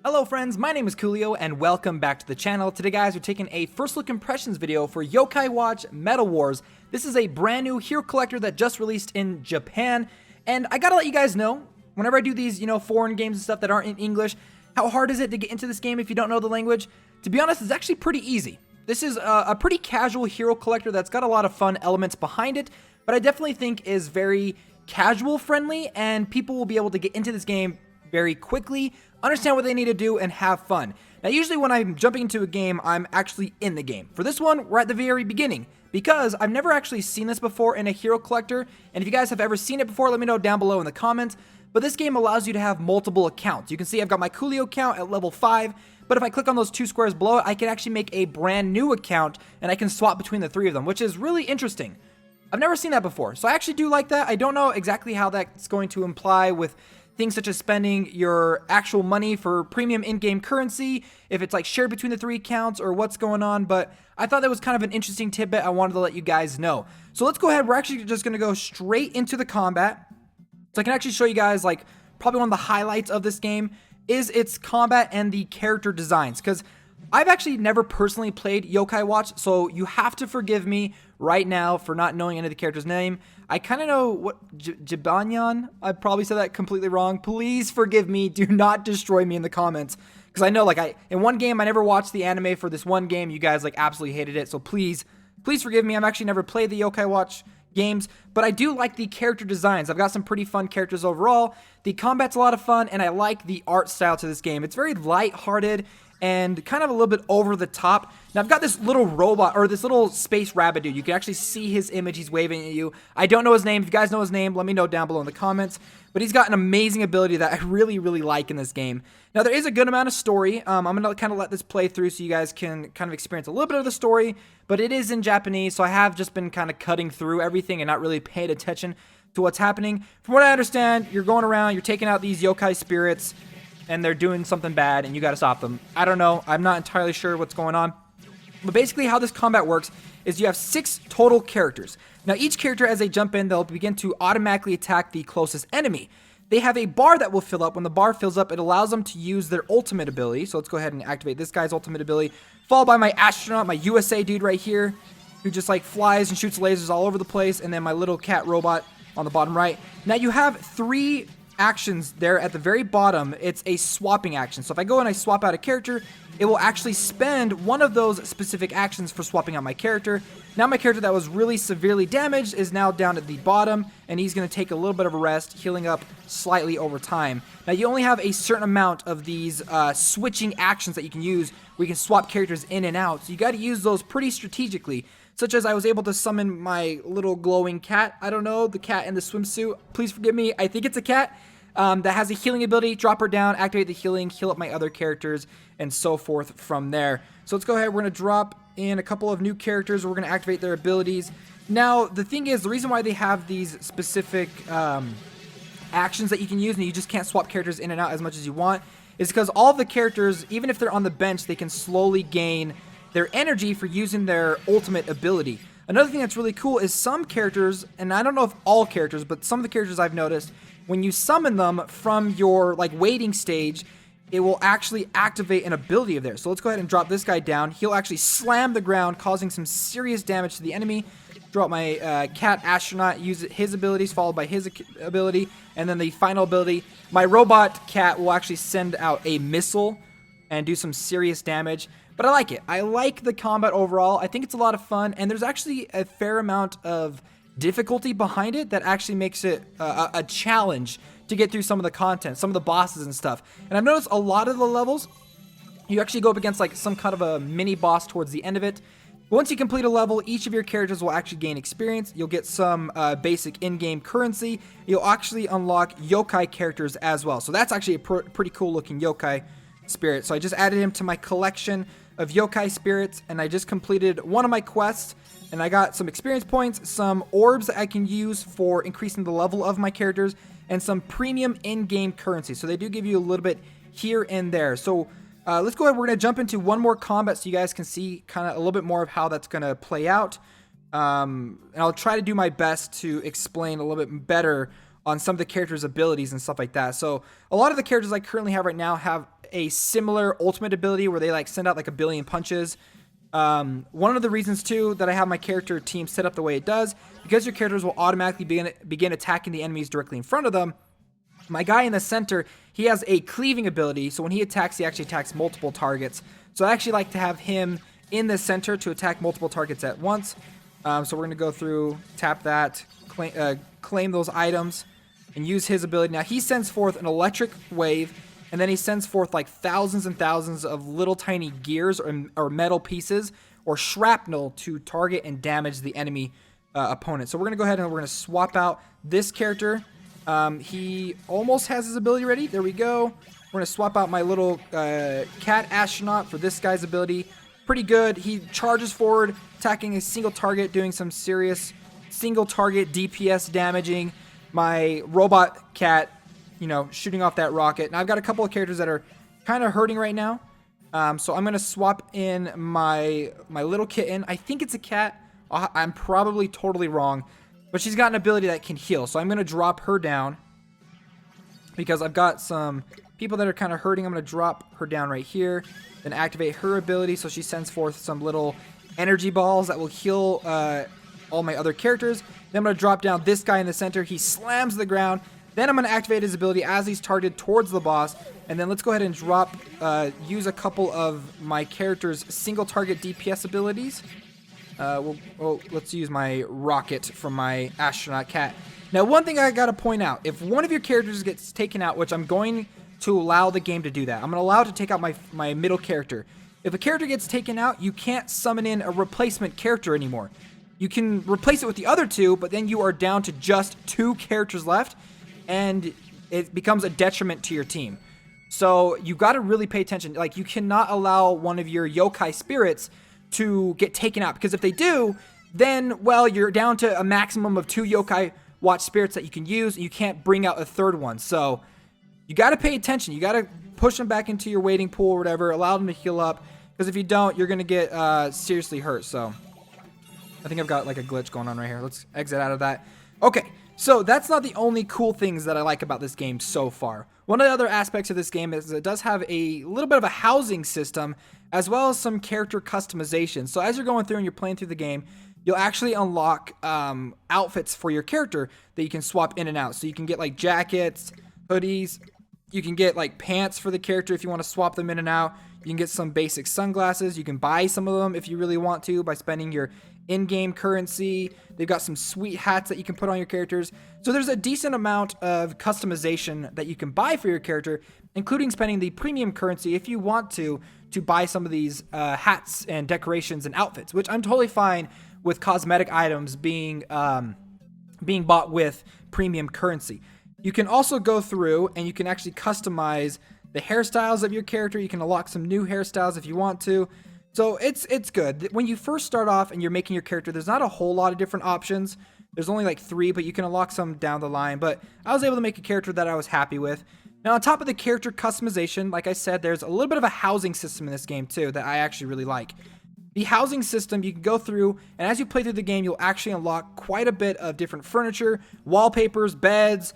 Hello friends, my name is Koolio and welcome back to the channel. Today guys, we're taking a first look impressions video for Yokai Watch Metal Wars. This is a brand new hero collector that just released in Japan, and I gotta let you guys know, whenever I do these, foreign games and stuff that aren't in English, how hard is it to get into this game if you don't know the language? To be honest, it's actually pretty easy. This is a pretty casual hero collector that's got a lot of fun elements behind it, but I definitely think is very casual friendly, and people will be able to get into this game very quickly, understand what they need to do, and have fun. Now, usually when I'm jumping into a game, I'm actually in the game. For this one, we're at the very beginning, because I've never actually seen this before in a hero collector, and if you guys have ever seen it before, let me know down below in the comments. But this game allows you to have multiple accounts. You can see I've got my Koolio account at level 5, but if I click on those two squares below it, I can actually make a brand new account, and I can swap between the three of them, which is really interesting. I've never seen that before, so I actually do like that. I don't know exactly how that's going to imply with things such as spending your actual money for premium in-game currency, if it's like shared between the three accounts or what's going on, but I thought that was kind of an interesting tidbit I wanted to let you guys know. So let's go ahead, we're actually just going to go straight into the combat. So I can actually show you guys like probably one of the highlights of this game is its combat and the character designs, because I've actually never personally played Yokai Watch, so you have to forgive me right now for not knowing any of the character's name. I kind of know what Jibanyan. I probably said that completely wrong. Please forgive me. Do not destroy me in the comments, because I know like in one game I never watched the anime for this one game. You guys like absolutely hated it, so please forgive me. I've actually never played the Yokai Watch games, but I do like the character designs. I've got some pretty fun characters overall. The combat's a lot of fun, and I like the art style to this game. It's very light-hearted and kind of a little bit over the top. Now I've got this little robot, or this little space rabbit dude. You can actually see his image. He's waving at you. I don't know his name. If you guys know his name, let me know down below in the comments. But he's got an amazing ability that I really like in this game. Now there is a good amount of story. I'm going to kind of let this play through so you guys can kind of experience a little bit of the story. But it is in Japanese, so I have just been kind of cutting through everything and not really paying attention to what's happening. From what I understand, you're going around, you're taking out these yokai spirits, and they're doing something bad, and you gotta stop them. I don't know. I'm not entirely sure what's going on. But basically how this combat works is you have 6 total characters. Now each character, as they jump in, they'll begin to automatically attack the closest enemy. They have a bar that will fill up. When the bar fills up, it allows them to use their ultimate ability. So let's go ahead and activate this guy's ultimate ability, followed by my astronaut, my USA dude right here, who just like flies and shoots lasers all over the place, and then my little cat robot on the bottom right. Now you have 3 actions there at the very bottom. It's a swapping action. So if I go and I swap out a character, it will actually spend one of those specific actions for swapping out my character. Now my character that was really severely damaged is now down at the bottom, and he's going to take a little bit of a rest, healing up slightly over time. Now you only have a certain amount of these switching actions that you can use where you can swap characters in and out, so you got to use those pretty strategically. Such as I was able to summon my little glowing cat. I don't know, the cat in the swimsuit. Please forgive me. I think it's a cat that has a healing ability. Drop her down, activate the healing, heal up my other characters, and so forth from there. So let's go ahead. We're going to drop in a couple of new characters. We're going to activate their abilities. Now, the thing is, the reason why they have these specific actions that you can use and you just can't swap characters in and out as much as you want is because all of the characters, even if they're on the bench, they can slowly gain their energy for using their ultimate ability. Another thing that's really cool is some characters, and I don't know if all characters, but some of the characters I've noticed, when you summon them from your like waiting stage, it will actually activate an ability of theirs. So let's go ahead and drop this guy down. He'll actually slam the ground, causing some serious damage to the enemy. Drop my cat astronaut, use his abilities, followed by his ability, and then the final ability, my robot cat will actually send out a missile and do some serious damage. But I like it. I like the combat overall. I think it's a lot of fun, and there's actually a fair amount of difficulty behind it that actually makes it a challenge to get through some of the content, some of the bosses and stuff. And I've noticed a lot of the levels, you actually go up against like some kind of a mini boss towards the end of it. Once you complete a level, each of your characters will actually gain experience. You'll get some basic in-game currency. You'll actually unlock yokai characters as well. So that's actually a pretty cool looking yokai spirit. So I just added him to my collection of yokai spirits, and I just completed one of my quests, and I got some experience points, some orbs that I can use for increasing the level of my characters, and some premium in-game currency. So they do give you a little bit here and there. So let's go ahead. We're going to jump into one more combat so you guys can see kind of a little bit more of how that's going to play out. And I'll try to do my best to explain a little bit better on some of the characters' abilities and stuff like that. So a lot of the characters I currently have right now have a similar ultimate ability where they like send out like a billion punches. One of the reasons too that I have my character team set up the way it does, because your characters will automatically begin attacking the enemies directly in front of them. My guy in the center, he has a cleaving ability, so when he attacks, he actually attacks multiple targets. So I actually like to have him in the center to attack multiple targets at once. So we're going to go through, tap that, claim those items, and use his ability. Now he sends forth an electric wave, and then he sends forth like thousands and thousands of little tiny gears or metal pieces or shrapnel to target and damage the enemy opponent. So we're going to go ahead and we're going to swap out this character. He almost has his ability ready. There we go. We're going to swap out my little cat astronaut for this guy's ability. Pretty good. He charges forward, attacking a single target, doing some serious single target DPS damaging. My robot cat, you know, shooting off that rocket. And I've got a couple of characters that are kind of hurting right now. So I'm going to swap in my little kitten. I think it's a cat. I'm probably totally wrong. But she's got an ability that can heal. So I'm going to drop her down. Because I've got some people that are kind of hurting. I'm going to drop her down right here. Then activate her ability. So she sends forth some little energy balls that will heal all my other characters. Then I'm going to drop down this guy in the center. He slams to the ground. Then I'm going to activate his ability as he's targeted towards the boss. And then let's go ahead and use a couple of my character's single target DPS abilities. Let's use my rocket from my astronaut cat. Now, one thing I got to point out, if one of your characters gets taken out, which I'm going to allow the game to do that. I'm going to allow it to take out my middle character. If a character gets taken out, you can't summon in a replacement character anymore. You can replace it with the other two, but then you are down to just 2 characters left, and it becomes a detriment to your team. So you got to really pay attention. Like, you cannot allow one of your yokai spirits to get taken out, because if they do, then, well, you're down to a maximum of 2 yokai watch spirits that you can use, and you can't bring out a third one. So you got to pay attention. You got to push them back into your waiting pool or whatever, allow them to heal up, because if you don't, you're going to get seriously hurt. So I think I've got like a glitch going on right here. Let's exit out of that. Okay, so that's not the only cool things that I like about this game so far. One of the other aspects of this game is it does have a little bit of a housing system, as well as some character customization. So as you're going through and you're playing through the game, you'll actually unlock outfits for your character that you can swap in and out. So you can get like jackets, hoodies. You can get like pants for the character if you want to swap them in and out. You can get some basic sunglasses. You can buy some of them if you really want to by spending your in-game currency. They've got some sweet hats that you can put on your characters. So there's a decent amount of customization that you can buy for your character, including spending the premium currency if you want to buy some of these hats and decorations and outfits, which I'm totally fine with cosmetic items being bought with premium currency. You can also go through and you can actually customize the hairstyles of your character. You can unlock some new hairstyles if you want to. So it's good. When you first start off and you're making your character, there's not a whole lot of different options. There's only like 3, but you can unlock some down the line. But I was able to make a character that I was happy with. Now, on top of the character customization, like I said, there's a little bit of a housing system in this game too that I actually really like. The housing system, you can go through, and as you play through the game, you'll actually unlock quite a bit of different furniture, wallpapers, beds,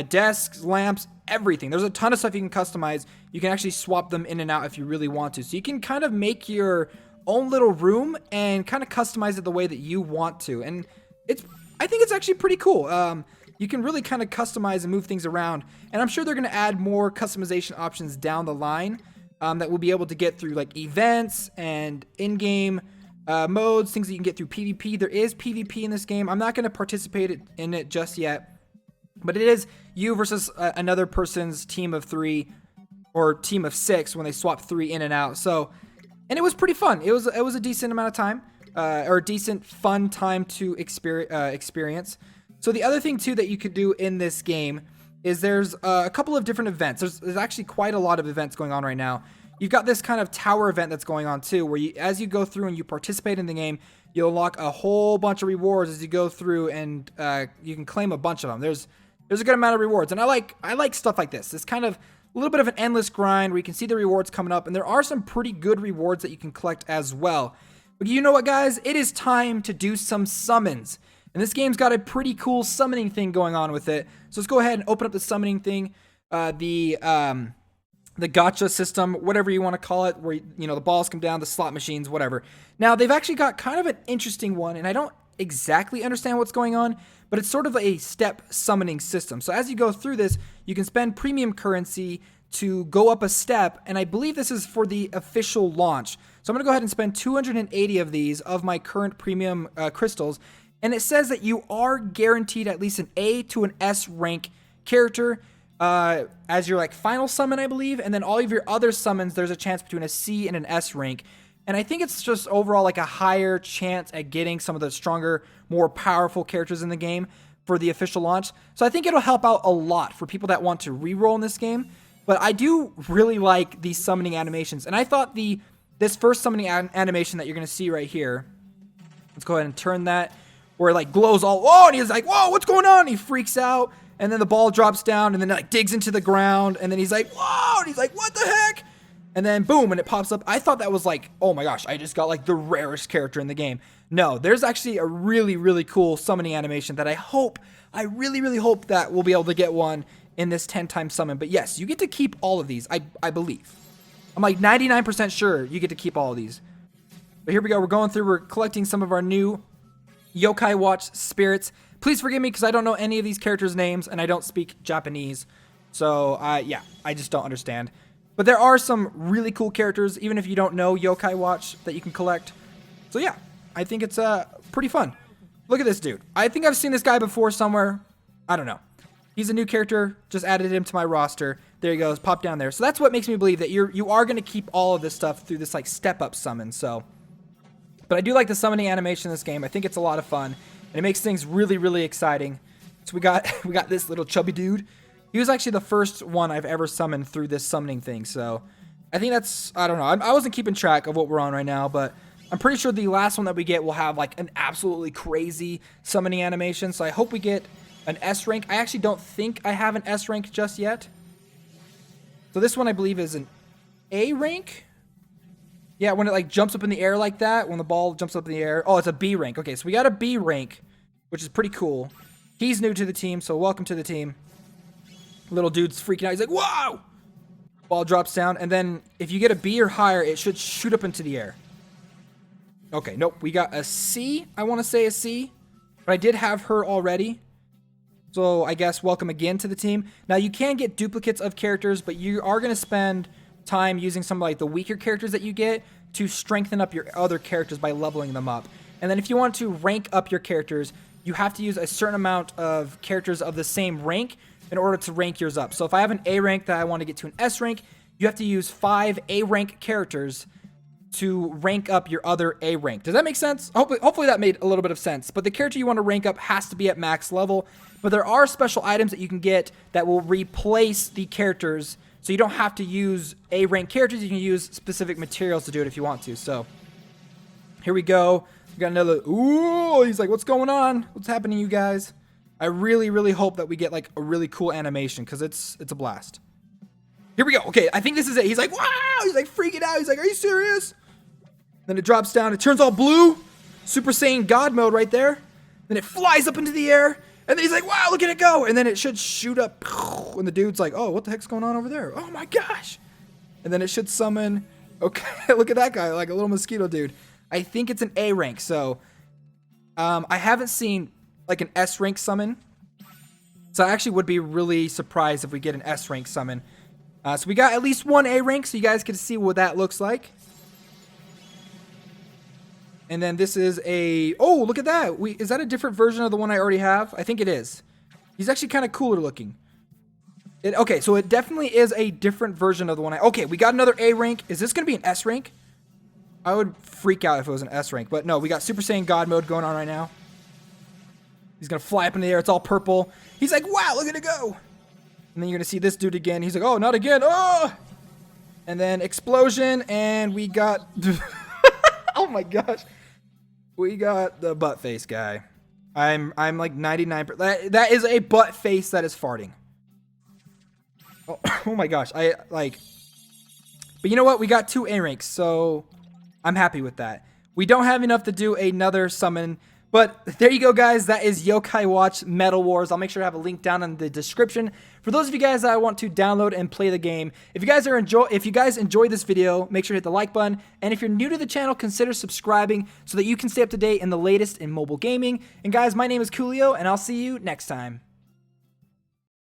desks, lamps, everything. There's a ton of stuff you can customize. You can actually swap them in and out if you really want to. So you can kind of make your own little room and kind of customize it the way that you want to. And I think it's actually pretty cool. You can really kind of customize and move things around. And I'm sure they're going to add more customization options down the line that we'll be able to get through like events and in-game modes, things that you can get through PvP. There is PvP in this game. I'm not going to participate in it just yet. But it is you versus another person's team of 3 or team of 6 when they swap 3 in and out. So, and it was pretty fun. It was a decent amount of time, or a decent fun time to experience. So the other thing too that you could do in this game is there's a couple of different events. There's actually quite a lot of events going on right now. You've got this kind of tower event that's going on too, where as you go through and you participate in the game, you'll unlock a whole bunch of rewards as you go through, and you can claim a bunch of them. There's a good amount of rewards, and I like stuff like this. It's kind of a little bit of an endless grind where you can see the rewards coming up, and there are some pretty good rewards that you can collect as well. But you know what, guys? It is time to do some summons. And this game's got a pretty cool summoning thing going on with it. So let's go ahead and open up the summoning thing. The the gacha system, whatever you want to call it, where, you know, the balls come down, the slot machines, whatever. Now, they've actually got kind of an interesting one, and I don't exactly understand what's going on, but it's sort of a step summoning system. So as you go through this, you can spend premium currency to go up a step, and I believe this is for the official launch. So I'm going to go ahead and spend 280 of these of my current premium crystals, and it says that you are guaranteed at least an A to an S rank character as your like final summon, I believe, and then all of your other summons, there's a chance between a C and an S rank. And I think it's just overall like a higher chance at getting some of the stronger, more powerful characters in the game for the official launch. So I think it'll help out a lot for people that want to reroll in this game. But I do really like these summoning animations. And I thought this first summoning animation that you're going to see right here, let's go ahead and turn that, where it like glows all, oh, and he's like, whoa, what's going on? And he freaks out, and then the ball drops down, and then it like digs into the ground, and then he's like, whoa, and he's like, what the heck? And then boom, and it pops up. I thought that was like, oh my gosh, I just got like the rarest character in the game. No, there's actually a really, really cool summoning animation that I really, really hope that we'll be able to get one in this 10-time summon. But yes, you get to keep all of these, I believe. I'm like 99% sure you get to keep all of these. But here we go, we're going through, we're collecting some of our new Yokai Watch spirits. Please forgive me because I don't know any of these characters' names and I don't speak Japanese. So, yeah, I just don't understand. But there are some really cool characters, even if you don't know Yokai Watch, that you can collect. So yeah, I think it's pretty fun. Look at this dude. I think I've seen this guy before somewhere. I don't know. He's a new character. Just added him to my roster. There he goes. Pop down there. So that's what makes me believe that you are going to keep all of this stuff through this like step-up summon. So, but I do like the summoning animation in this game. I think it's a lot of fun. And it makes things really, really exciting. So we got this little chubby dude. He was actually the first one I've ever summoned through this summoning thing, so I think that's, I don't know, I wasn't keeping track of what we're on right now, but I'm pretty sure the last one that we get will have like an absolutely crazy summoning animation, so I hope we get an S rank. I actually don't think I have an S rank just yet. So this one I believe is an A rank? Yeah, when it like jumps up in the air like that, when the ball jumps up in the air. Oh, it's a B rank. Okay, so we got a B rank, which is pretty cool. He's new to the team, so welcome to the team. Little dude's freaking out. He's like, whoa! Ball drops down, and then if you get a B or higher, it should shoot up into the air. Okay, nope. We got a C. I want to say a C, but I did have her already. So I guess welcome again to the team. Now, you can get duplicates of characters, but you are going to spend time using some like the weaker characters that you get to strengthen up your other characters by leveling them up. And then if you want to rank up your characters, you have to use a certain amount of characters of the same rank in order to rank yours up. So if I have an A rank that I want to get to an S rank, you have to use 5 A rank characters to rank up your other A rank. Does that make sense? Hopefully that made a little bit of sense. But the character you want to rank up has to be at max level. But there are special items that you can get that will replace the characters. So you don't have to use A rank characters. You can use specific materials to do it if you want to. So here we go. We got another. Ooh, he's like, what's going on? What's happening, you guys? I really, really hope that we get like a really cool animation because it's a blast. Here we go. Okay, I think this is it. He's like, wow! He's like freaking out. He's like, are you serious? Then it drops down. It turns all blue. Super Saiyan God mode right there. Then it flies up into the air. And then he's like, wow, look at it go. And then it should shoot up. And the dude's like, oh, what the heck's going on over there? Oh my gosh. And then it should summon. Okay, look at that guy, like a little mosquito dude. I think it's an A rank. So I haven't seen like an S rank summon. So I actually would be really surprised if we get an S rank summon. So we got at least one A rank, so you guys can see what that looks like. And then this is a, oh, look at that. Is that a different version of the one I already have? I think it is. He's actually kind of cooler looking. Okay, so it definitely is a different version of the one okay, we got another A rank. Is this going to be an S rank? I would freak out if it was an S rank, but no, we got Super Saiyan God mode going on right now. He's going to fly up in the air. It's all purple. He's like, wow, look at it go. And then you're going to see this dude again. He's like, oh, not again. Oh! And then explosion. And we got... oh, my gosh. We got the butt face guy. I'm like 99%. That is a butt face that is farting. Oh my gosh. But you know what? We got 2 A ranks. So I'm happy with that. We don't have enough to do another summon. But there you go, guys. That is Yokai Watch Metal Wars. I'll make sure to have a link down in the description for those of you guys that want to download and play the game. If you guys enjoyed this video, make sure to hit the like button. And if you're new to the channel, consider subscribing so that you can stay up to date in the latest in mobile gaming. And guys, my name is Koolio, and I'll see you next time.